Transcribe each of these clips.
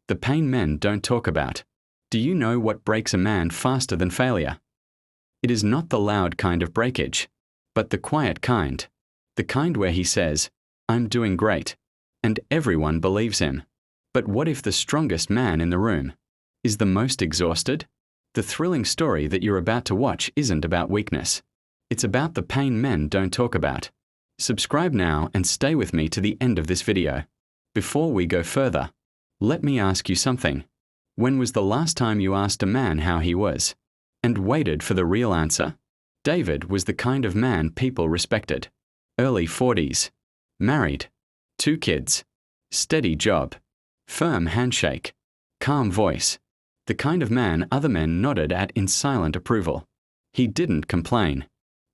The pain men don't talk about. Do you know what breaks a man faster than failure? It is not the loud kind of breakage, but the quiet kind. The kind where he says, "I'm doing great," and everyone believes him. But what if the strongest man in the room is the most exhausted? The thrilling story that you're about to watch isn't about weakness. It's about the pain men don't talk about. Subscribe now and stay with me to the end of this video. Before we go further, let me ask you something. When was the last time you asked a man how he was, and waited for the real answer? David was the kind of man people respected. Early 40s, married, 2 kids, steady job, firm handshake, calm voice. The kind of man other men nodded at in silent approval. He didn't complain.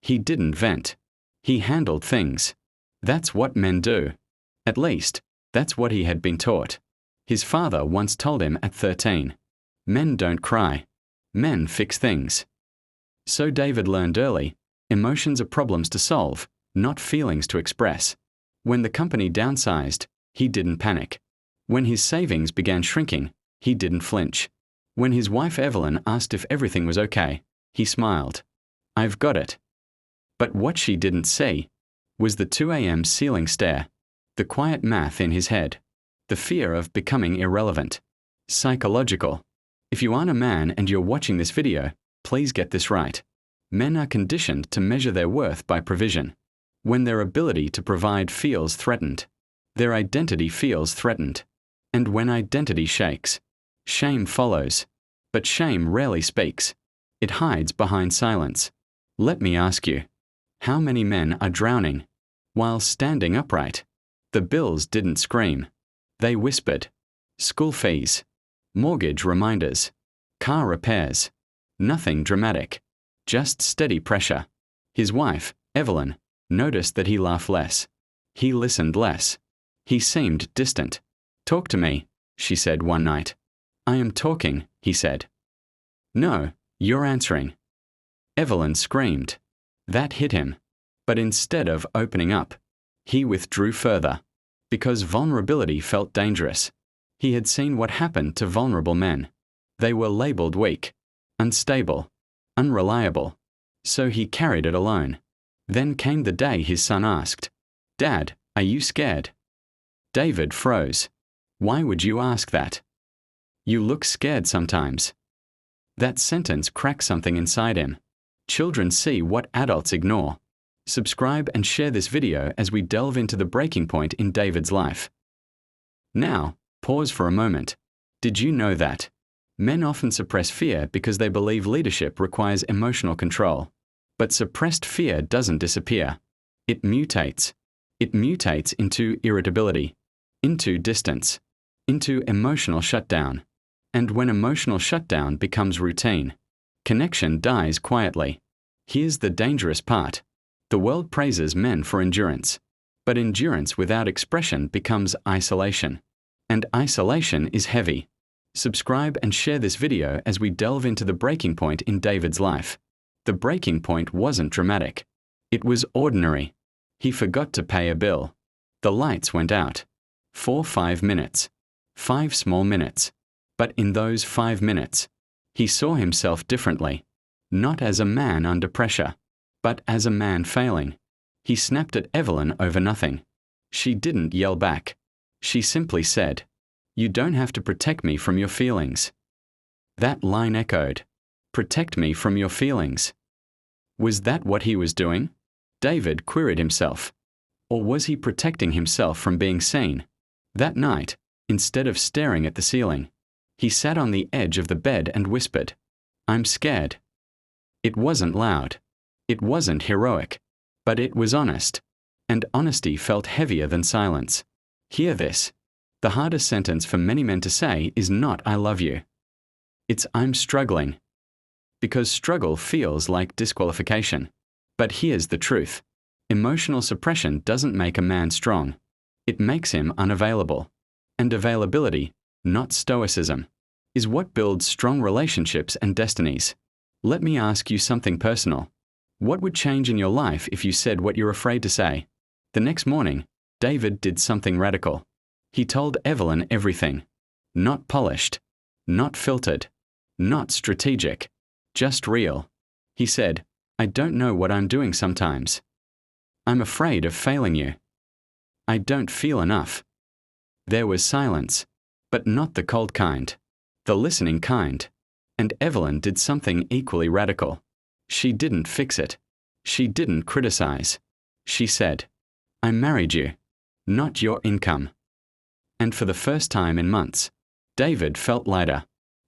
He didn't vent. He handled things. That's what men do. At least, that's what he had been taught. His father once told him at 13, "Men don't cry. Men fix things." So David learned early, emotions are problems to solve, not feelings to express. When the company downsized, he didn't panic. When his savings began shrinking, he didn't flinch. When his wife Evelyn asked if everything was okay, he smiled. "I've got it." But what she didn't see was the 2 a.m. ceiling stare, the quiet math in his head, the fear of becoming irrelevant. Psychological. If you aren't a man and you're watching this video, please get this right. Men are conditioned to measure their worth by provision. When their ability to provide feels threatened, their identity feels threatened. And when identity shakes, shame follows. But shame rarely speaks. It hides behind silence. Let me ask you, how many men are drowning while standing upright? The bills didn't scream. They whispered. School fees, mortgage reminders, car repairs. Nothing dramatic. Just steady pressure. His wife, Evelyn, noticed that he laughed less. He listened less. He seemed distant. "Talk to me," she said one night. "I am talking," he said. "No, you're answering." Evelyn screamed. That hit him. But instead of opening up, he withdrew further. Because vulnerability felt dangerous. He had seen what happened to vulnerable men. They were labeled weak, unstable, unreliable. So he carried it alone. Then came the day his son asked, "Dad, are you scared?" David froze. Why would you ask that? You look scared sometimes. That sentence cracked something inside him. Children see what adults ignore. Subscribe and share this video as we delve into the breaking point in David's life. Now, pause for a moment. Did you know that men often suppress fear because they believe leadership requires emotional control? But suppressed fear doesn't disappear. It mutates. It mutates into irritability, into distance, into emotional shutdown. And when emotional shutdown becomes routine, connection dies quietly. Here's the dangerous part. The world praises men for endurance. But endurance without expression becomes isolation. And isolation is heavy. Subscribe and share this video as we delve into the breaking point in David's life. The breaking point wasn't dramatic. It was ordinary. He forgot to pay a bill. The lights went out. 5 minutes. 5 small minutes. But in those 5 minutes, he saw himself differently. Not as a man under pressure, but as a man failing. He snapped at Evelyn over nothing. She didn't yell back. She simply said, "You don't have to protect me from your feelings." That line echoed. Protect me from your feelings. Was that what he was doing? David queried himself. Or was he protecting himself from being seen? That night, instead of staring at the ceiling, he sat on the edge of the bed and whispered, "I'm scared." It wasn't loud. It wasn't heroic. But it was honest. And honesty felt heavier than silence. Hear this. The hardest sentence for many men to say is not "I love you." It's "I'm struggling." Because struggle feels like disqualification. But here's the truth. Emotional suppression doesn't make a man strong. It makes him unavailable. And availability, not stoicism, is what builds strong relationships and destinies. Let me ask you something personal. What would change in your life if you said what you're afraid to say? The next morning, David did something radical. He told Evelyn everything. Not polished. Not filtered. Not strategic. Just real. He said, I don't know what I'm doing sometimes. I'm afraid of failing you. I don't feel enough. There was silence, but not the cold kind, the listening kind. And Evelyn did something equally radical. She didn't fix it. She didn't criticize. She said, I married you, not your income. And for the first time in months, David felt lighter.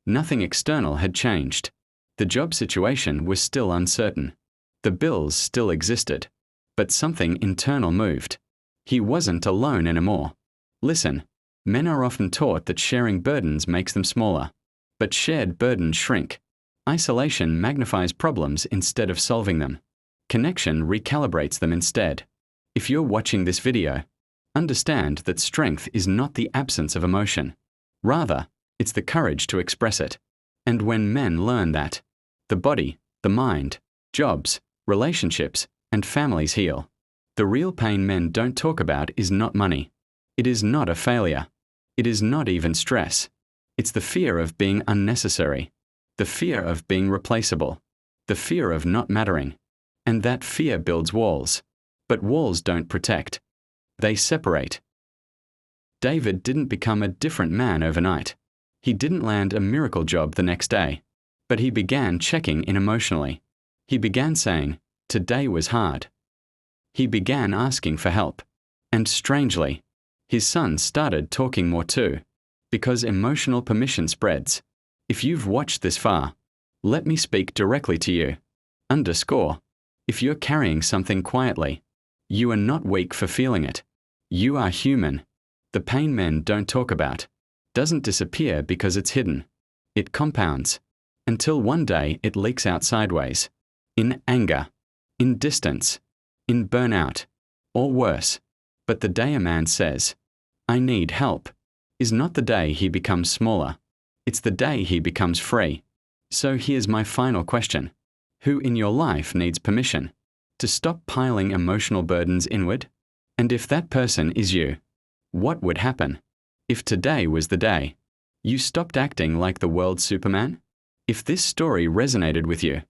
Nothing external had changed. The job situation was still uncertain. The bills still existed. But something internal moved. He wasn't alone anymore. Listen, men are often taught that sharing burdens makes them smaller. But shared burdens shrink. Isolation magnifies problems instead of solving them. Connection recalibrates them instead. If you're watching this video, understand that strength is not the absence of emotion. Rather, it's the courage to express it. And when men learn that, the body, the mind, jobs, relationships, and families heal. The real pain men don't talk about is not money. It is not a failure. It is not even stress. It's the fear of being unnecessary, the fear of being replaceable, the fear of not mattering. And that fear builds walls. But walls don't protect. They separate. David didn't become a different man overnight. He didn't land a miracle job the next day. But he began checking in emotionally. He began saying, today was hard. He began asking for help. And strangely, his son started talking more too. Because emotional permission spreads. If you've watched this far, let me speak directly to you. Underscore. If you're carrying something quietly, you are not weak for feeling it. You are human. The pain men don't talk about doesn't disappear because it's hidden. It compounds. Until one day it leaks out sideways. In anger. In distance. In burnout. Or worse. But the day a man says, I need help, is not the day he becomes smaller. It's the day he becomes free. So here's my final question. Who in your life needs permission to stop piling emotional burdens inward? And if that person is you, what would happen? If today was the day you stopped acting like the world's Superman? If this story resonated with you,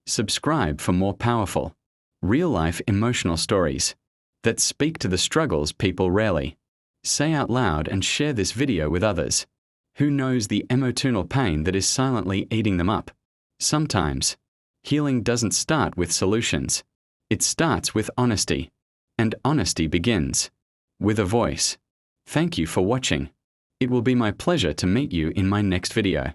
subscribe for more powerful, real-life emotional stories that speak to the struggles people rarely say out loud, and share this video with others. Who knows the emotional pain that is silently eating them up? Sometimes, healing doesn't start with solutions. It starts with honesty. And honesty begins with a voice. Thank you for watching. It will be my pleasure to meet you in my next video.